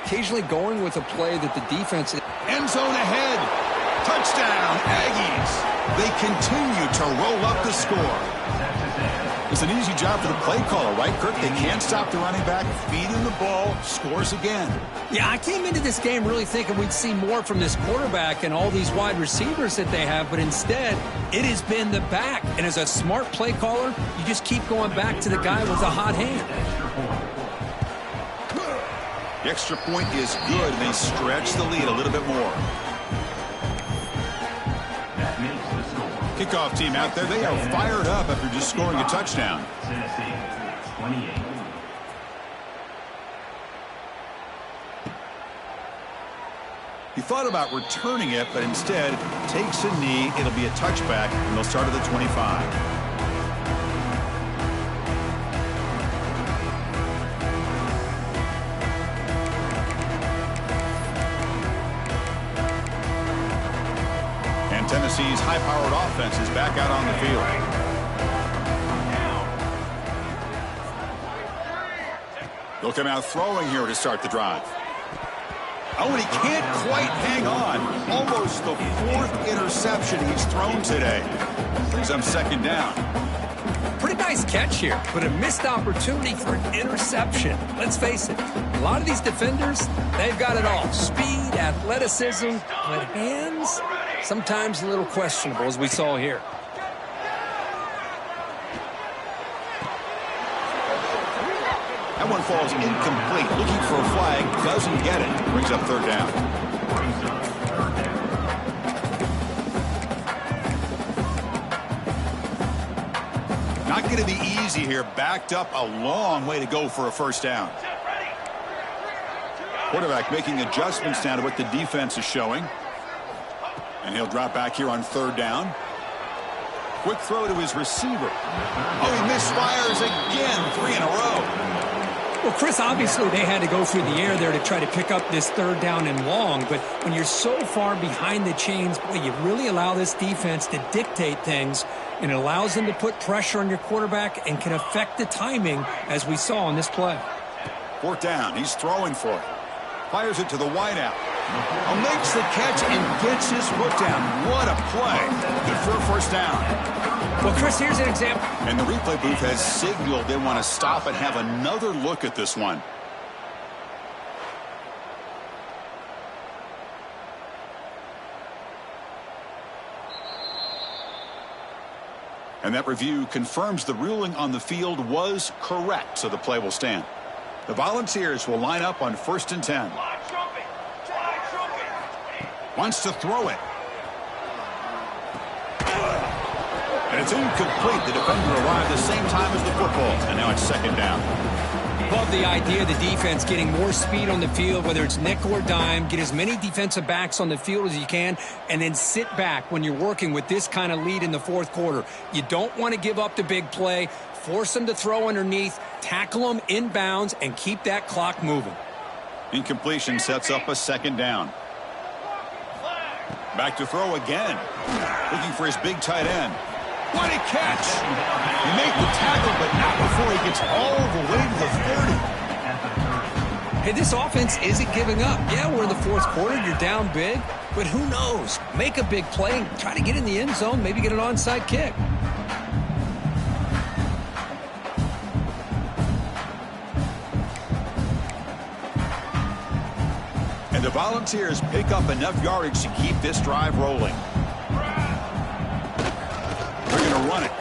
Occasionally going with a play that the defense... End zone ahead. Touchdown, Aggies. They continue to roll up the score. It's an easy job for the play caller, right, Kirk? They can't stop the running back, feed him the ball, scores again. Yeah, I came into this game really thinking we'd see more from this quarterback and all these wide receivers that they have, but instead, it has been the back. And as a smart play caller, you just keep going back to the guy with a hot hand. The extra point is good, and they stretch the lead a little bit more. Kickoff team out there, they are fired up after just scoring a touchdown. Tennessee, 28. He thought about returning it, but instead takes a knee. It'll be a touchback, and they'll start at the 25. Tennessee's high-powered offense is back out on the field. They'll come out throwing here to start the drive. Oh, and he can't quite hang on. Almost the fourth interception he's thrown today. Brings him second down. Pretty nice catch here, but a missed opportunity for an interception. Let's face it, a lot of these defenders, they've got it all. Speed, athleticism, but hands, sometimes a little questionable, as we saw here. That one falls incomplete. Looking for a flag, doesn't get it. Brings up third down. Not going to be easy here. Backed up a long way to go for a first down. Quarterback making adjustments now to what the defense is showing. And he'll drop back here on third down. Quick throw to his receiver. Oh, he misfires again. 3 in a row. Well, Chris, obviously they had to go through the air there to try to pick up this third down and long, but when you're so far behind the chains, boy, you really allow this defense to dictate things, and it allows them to put pressure on your quarterback and can affect the timing, as we saw on this play. Fourth down. He's throwing for it. Fires it to the wideout. Makes the catch and gets his foot down. What a play. Good for a first down. Well, Chris, here's an example. And the replay booth has signaled they want to stop and have another look at this one. And that review confirms the ruling on the field was correct, so the play will stand. The Volunteers will line up on 1st and 10. Wants to throw it. And it's incomplete. The defender arrived the same time as the football. And now it's second down. Love the idea of the defense getting more speed on the field, whether it's nickel or dime. Get as many defensive backs on the field as you can, and then sit back when you're working with this kind of lead in the fourth quarter. You don't want to give up the big play. Force them to throw underneath, tackle them inbounds, and keep that clock moving. Incompletion sets up a second down. Back to throw again. Looking for his big tight end. What a catch! He made the tackle, but not before he gets all the way to the 30. Hey, this offense isn't giving up. Yeah, we're in the fourth quarter. You're down big. But who knows? Make a big play and try to get in the end zone, maybe get an onside kick. And the Volunteers pick up enough yardage to keep this drive rolling. They're going to run it.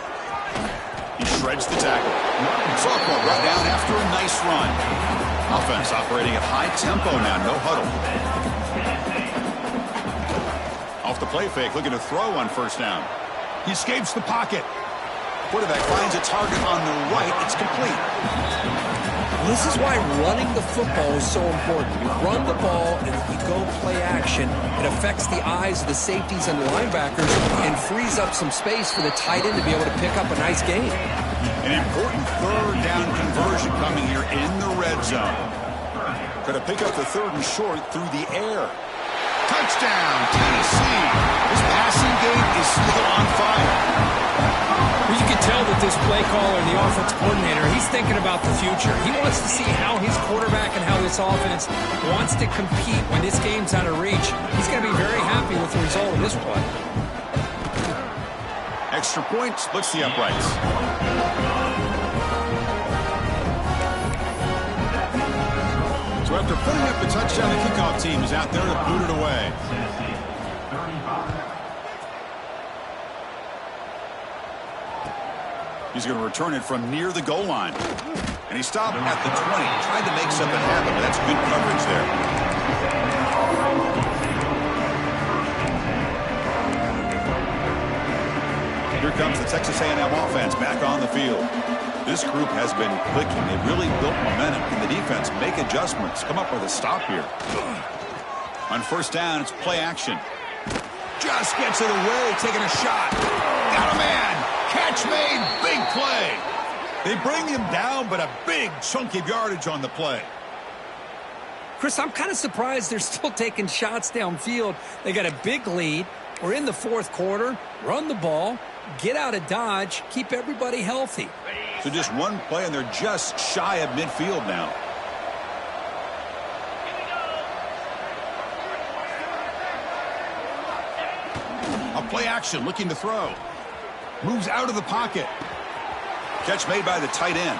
He shreds the tackle. Sophomore brought down after a nice run. Offense operating at high tempo now, no huddle. Off the play fake, looking to throw on first down. He escapes the pocket. Quarterback finds a target on the right. It's complete. This is why running the football is so important. You run the ball and you go play action. It affects the eyes of the safeties and the linebackers and frees up some space for the tight end to be able to pick up a nice gain. An important third down conversion coming here in the red zone. Going to pick up the third and short through the air. Touchdown, Tennessee. This passing game is still on fire. Well, you can tell that this play caller, the offense coordinator, he's thinking about the future. He wants to see how his quarterback and how this offense wants to compete when this game's out of reach. He's going to be very happy with the result of this play. Extra point splits the uprights. So after putting up the touchdown, the kickoff team is out there to boot it away. He's going to return it from near the goal line. And he stopped at the 20. Tried to make something happen, but that's good coverage there. Here comes the Texas A&M offense back on the field. This group has been clicking. They've really built momentum. Can the defense make adjustments? Come up with a stop here. On first down, it's play action. Just gets it away, taking a shot. Got a man. Catch made, big play. They bring him down, but a big chunk of yardage on the play. Chris, I'm kind of surprised they're still taking shots downfield. They got a big lead. We're in the fourth quarter. Run the ball, get out of Dodge, keep everybody healthy. So just one play, and they're just shy of midfield now. A play action, looking to throw. Moves out of the pocket. Catch made by the tight end.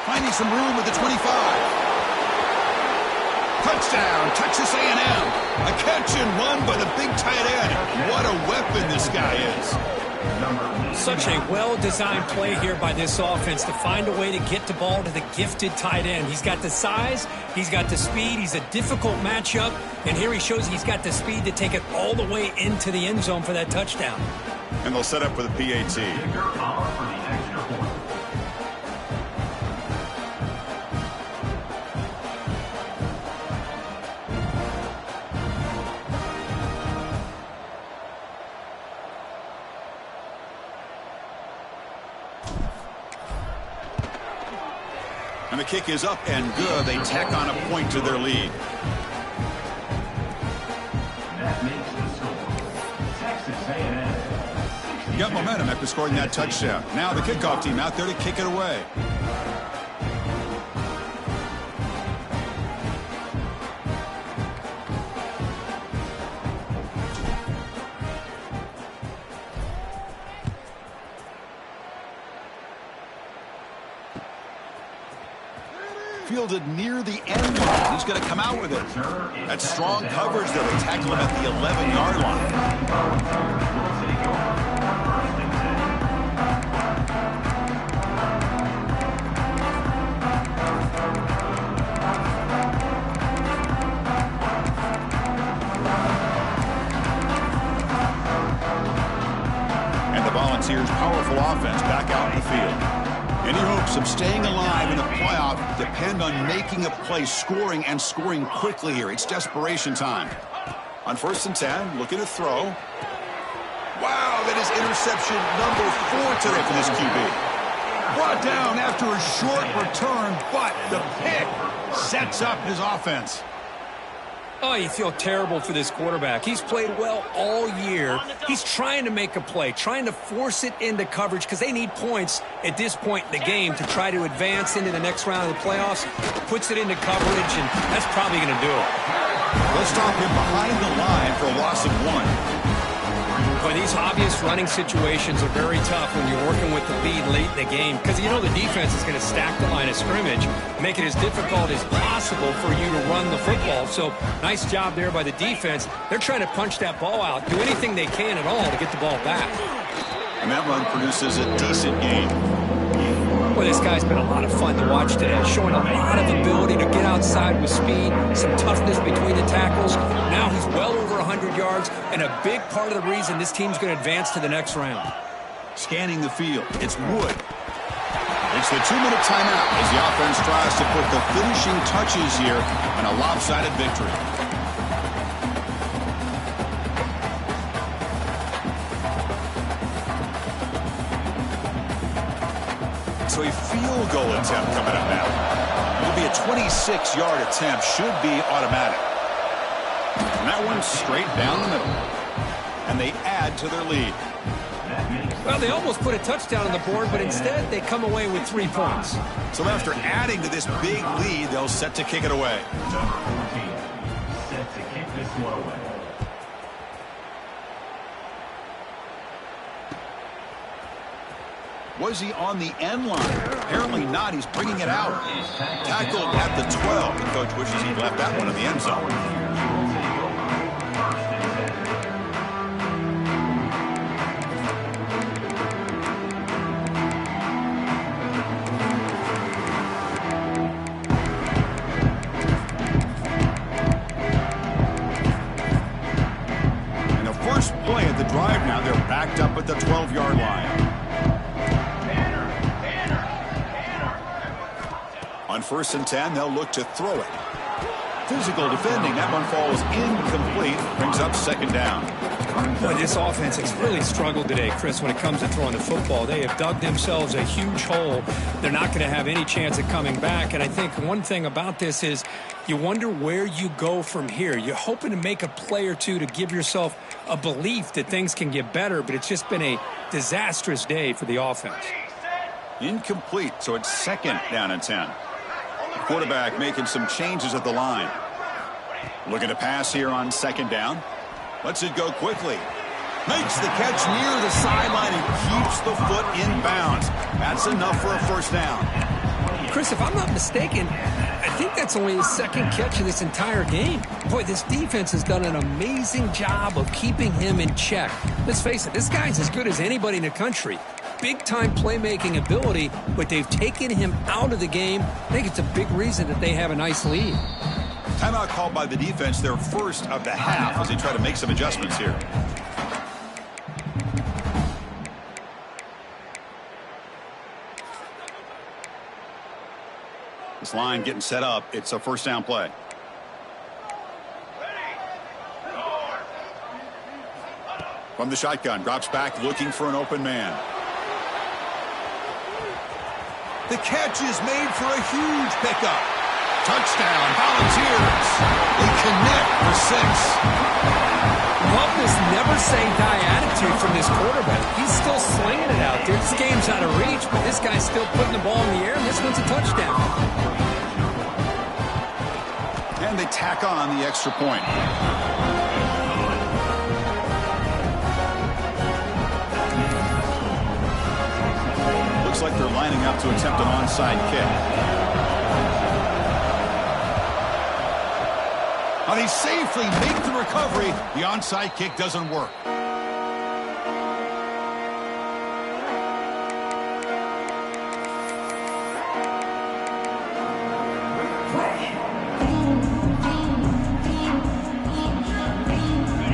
Finding some room with the 25. Touchdown, Texas A&M. A catch and run by the big tight end. What a weapon this guy is. Such a well-designed play here by this offense to find a way to get the ball to the gifted tight end. He's got the size, he's got the speed, he's a difficult matchup, and here he shows he's got the speed to take it all the way into the end zone for that touchdown. And they'll set up for the PAT. And the kick is up and good. They tack on a point to their lead. That makes the score. Texas A&M. Got momentum after scoring that touchdown. Now the kickoff team out there to kick it away. Fielded near the end line. He's going to come out with it. That's strong coverage, though. They tackle him at the 11-yard line. And the Volunteers' powerful offense back out in the field. Any hopes of staying alive in the playoff depend on making a play, scoring, and scoring quickly here. It's desperation time. On 1st and 10, looking to throw. Wow, that is interception number 4 today for this QB. Brought down after a short return, but the pick sets up his offense. Oh, you feel terrible for this quarterback. He's played well all year. He's trying to make a play, trying to force it into coverage because they need points at this point in the game to try to advance into the next round of the playoffs. Puts it into coverage, and that's probably going to do it. They'll stop him behind the line for a loss of 1. But these obvious running situations are very tough when you're working with the lead late in the game because you know the defense is going to stack the line of scrimmage, make it as difficult as possible for you to run the football. So nice job there by the defense. They're trying to punch that ball out, do anything they can at all to get the ball back. And that run produces a decent gain. Boy, this guy's been a lot of fun to watch today, showing a lot of ability to get outside with speed, some toughness between the tackles. Now he's well over 100 yards, and a big part of the reason this team's going to advance to the next round. Scanning the field, it's Wood. It's the 2-minute timeout as the offense tries to put the finishing touches here on a lopsided victory. So a field goal attempt coming up now. It'll be a 26-yard attempt, should be automatic. And that one's straight down the middle. And they add to their lead. Well, they almost put a touchdown on the board, but instead they come away with 3 points. So after adding to this big lead, they'll set to kick it away. Number 14, set to kick this one away. Was he on the end line? Apparently not. He's bringing it out. Tackled at the 12. The coach wishes he'd left that one in the end zone. And the first play of the drive now, they're backed up at the 12-yard line. On 1st and 10, they'll look to throw it. Physical defending. That one falls incomplete. Brings up 2nd down. Boy, this offense has really struggled today, Chris, when it comes to throwing the football. They have dug themselves a huge hole. They're not going to have any chance of coming back. And I think one thing about this is you wonder where you go from here. You're hoping to make a play or two to give yourself a belief that things can get better, but it's just been a disastrous day for the offense. Incomplete, so it's 2nd down and 10. Quarterback making some changes at the line. Looking to pass here on 2nd down. Lets it go quickly. Makes the catch near the sideline and keeps the foot in bounds. That's enough for a 1st down. Chris, if I'm not mistaken, I think that's only his 2nd catch of this entire game. Boy, this defense has done an amazing job of keeping him in check. Let's face it, this guy's as good as anybody in the country. Big-time playmaking ability, but they've taken him out of the game. I think it's a big reason that they have a nice lead. Timeout called by the defense, their first of the half, as they try to make some adjustments here. This line getting set up. It's a 1st down play. From the shotgun, drops back looking for an open man. The catch is made for a huge pickup. Touchdown, Volunteers. They connect for 6. Love this never-say-die attitude from this quarterback. He's still slinging it out there. This game's out of reach, but this guy's still putting the ball in the air, and this one's a touchdown. And they tack on the extra point. Looks like they're lining up to attempt an onside kick. Now they safely make the recovery. The onside kick doesn't work.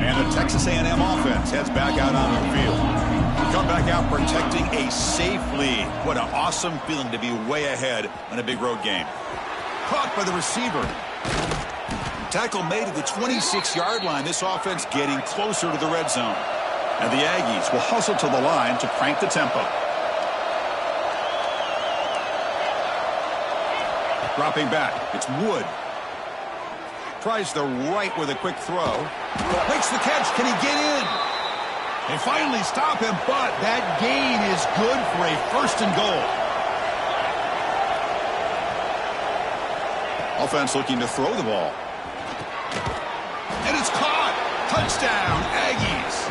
And the Texas A&M offense heads back out onto the field. Come back out protecting a safe lead. What an awesome feeling to be way ahead in a big road game. Caught by the receiver. Tackle made at the 26-yard line. This offense getting closer to the red zone. And the Aggies will hustle to the line to crank the tempo. Dropping back, it's Wood. tries the right with a quick throw. Makes the catch. Can he get in? They finally stop him, but that gain is good for a 1st and goal. Offense looking to throw the ball. And it's caught. Touchdown, Aggies.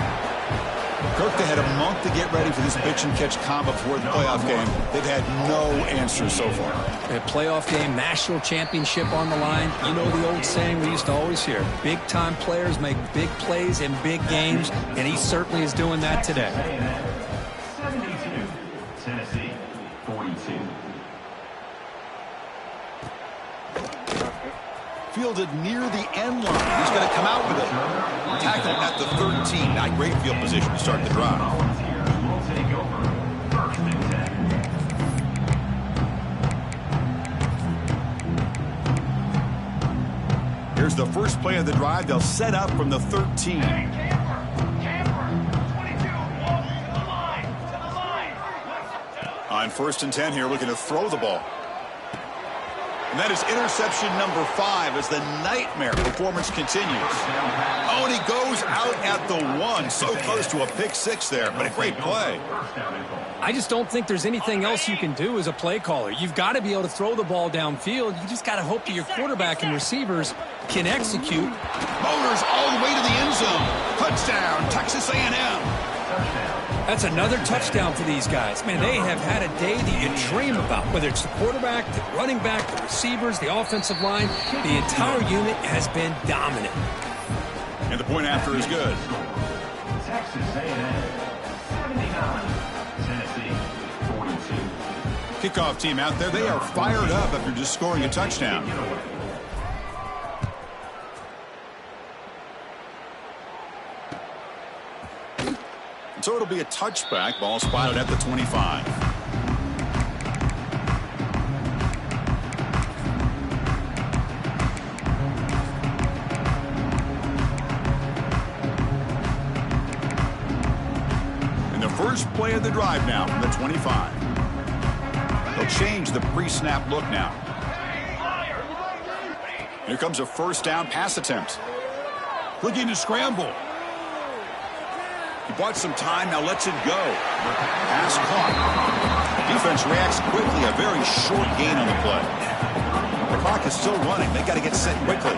Kirk, they had a month to get ready for this pitch-and-catch combo before the playoff game. They've had no answers so far. A playoff game, national championship on the line. You know the old saying we used to always hear, big-time players make big plays in big games, and he certainly is doing that today. 72, Tennessee, 42. Fielded near the end line. He's going to come out with it. Tackle at the 13. Not great field position to start the drive. Volunteers will take over 1st and 10. Here's the first play of the drive. They'll set up from the 13. On 1st and 10 here, looking to throw the ball. And that is interception number 5 as the nightmare performance continues. Oh, and he goes out at the 1. So close to a pick 6 there, but a great play. I just don't think there's anything else you can do as a play caller. You've got to be able to throw the ball downfield. You just got to hope that your quarterback and receivers can execute. Motors all the way to the end zone. Touchdown, Texas A&M. That's another touchdown for these guys. Man, they have had a day that you dream about, whether it's the quarterback, the running back, the receivers, the offensive line. The entire unit has been dominant. And the point after is good. Texas A&M, 79, Tennessee, 42. Kickoff team out there. They are fired up after just scoring a touchdown. So it'll be a touchback. Ball spotted at the 25. And the first play of the drive now from the 25. They'll change the pre-snap look now. Here comes a 1st down pass attempt. Looking to scramble. He bought some time, now lets it go. Pass caught. Defense reacts quickly, a very short gain on the play. The clock is still running. They got to get set quickly.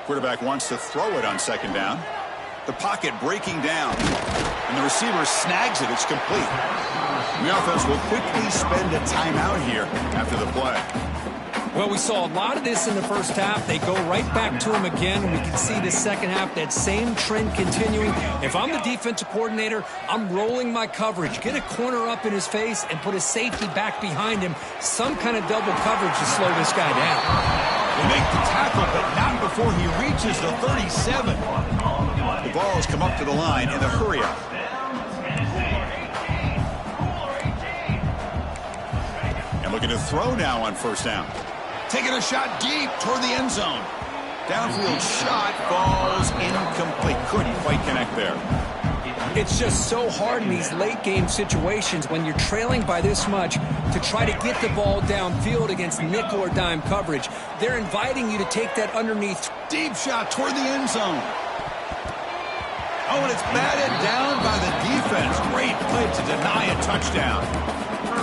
Quarterback wants to throw it on 2nd down. The pocket breaking down. And the receiver snags it. It's complete. And the offense will quickly spend a timeout here after the play. Well, we saw a lot of this in the first half. They go right back to him again. We can see the second half, that same trend continuing. If I'm the defensive coordinator, I'm rolling my coverage. Get a corner up in his face and put a safety back behind him. Some kind of double coverage to slow this guy down. They make the tackle, but not before he reaches the 37. The ball has come up to the line in the hurry-up. And looking to throw now on 1st down. Taking a shot deep toward the end zone. Downfield shot falls incomplete. Couldn't quite connect there. It's just so hard in these late game situations when you're trailing by this much to try to get the ball downfield against nickel or dime coverage. They're inviting you to take that underneath. Deep shot toward the end zone. Oh, and it's batted down by the defense. Great play to deny a touchdown.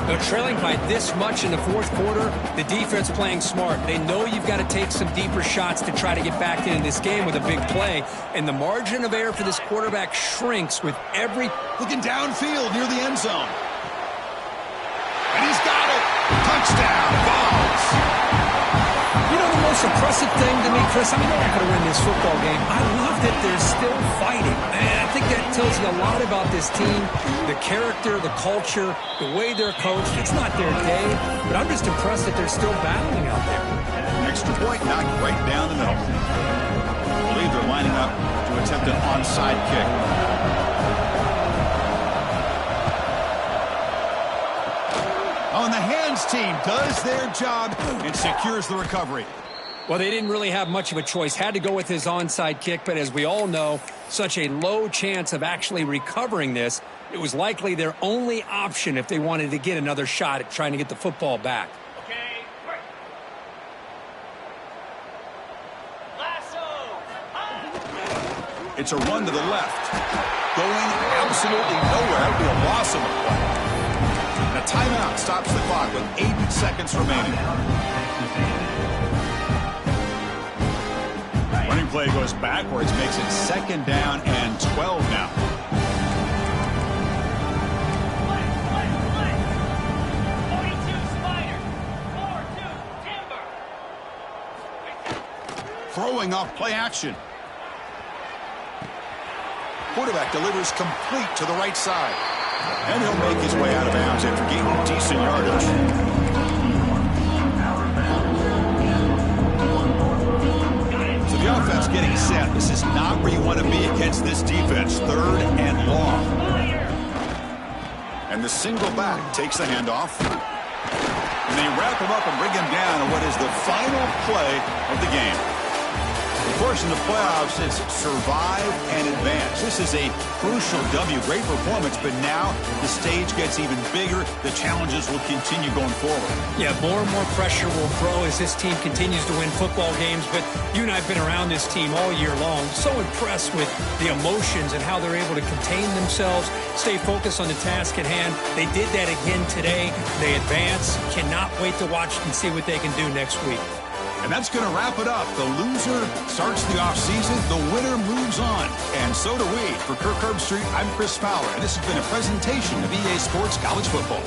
They're trailing by this much in the 4th quarter. The defense playing smart. They know you've got to take some deeper shots to try to get back into this game with a big play. And the margin of error for this quarterback shrinks with every... Looking downfield near the end zone. And he's got it. Touchdown. Balls. You know, the most impressive thing to me, Chris, I mean, they're not going to win this football game. I love that they're still fighting. And I think that tells you a lot about this team, the character, the culture, the way they're coached. It's not their day, but I'm just impressed that they're still battling out there. Extra point knocked right down the middle. I believe they're lining up to attempt an onside kick. On the hands team does their job and secures the recovery. Well, they didn't really have much of a choice. Had to go with his onside kick, but as we all know, such a low chance of actually recovering this. It was likely their only option if they wanted to get another shot at trying to get the football back. Okay, It's a run to the left. Going absolutely nowhere. That would be a loss of a play. And a timeout stops the clock with 8 seconds remaining. Running play goes backwards, makes it 2nd down and 12 now. Throwing off play action. Quarterback delivers complete to the right side. And he'll make his way out of bounds after gaining decent yardage. So the offense getting set. This is not where you want to be against this defense. 3rd and long. And the single back takes the handoff. And they wrap him up and bring him down on what is the final play of the game. Of course, in the playoffs, it's survive and advance. This is a crucial W. Great performance, but now the stage gets even bigger. The challenges will continue going forward. Yeah, more and more pressure will grow as this team continues to win football games. But you and I have been around this team all year long. So impressed with the emotions and how they're able to contain themselves, stay focused on the task at hand. They did that again today. They advance. Cannot wait to watch and see what they can do next week. And that's going to wrap it up. The loser starts the offseason. The winner moves on. And so do we. For Kirk Herbstreit, I'm Chris Fowler. And this has been a presentation of EA Sports College Football.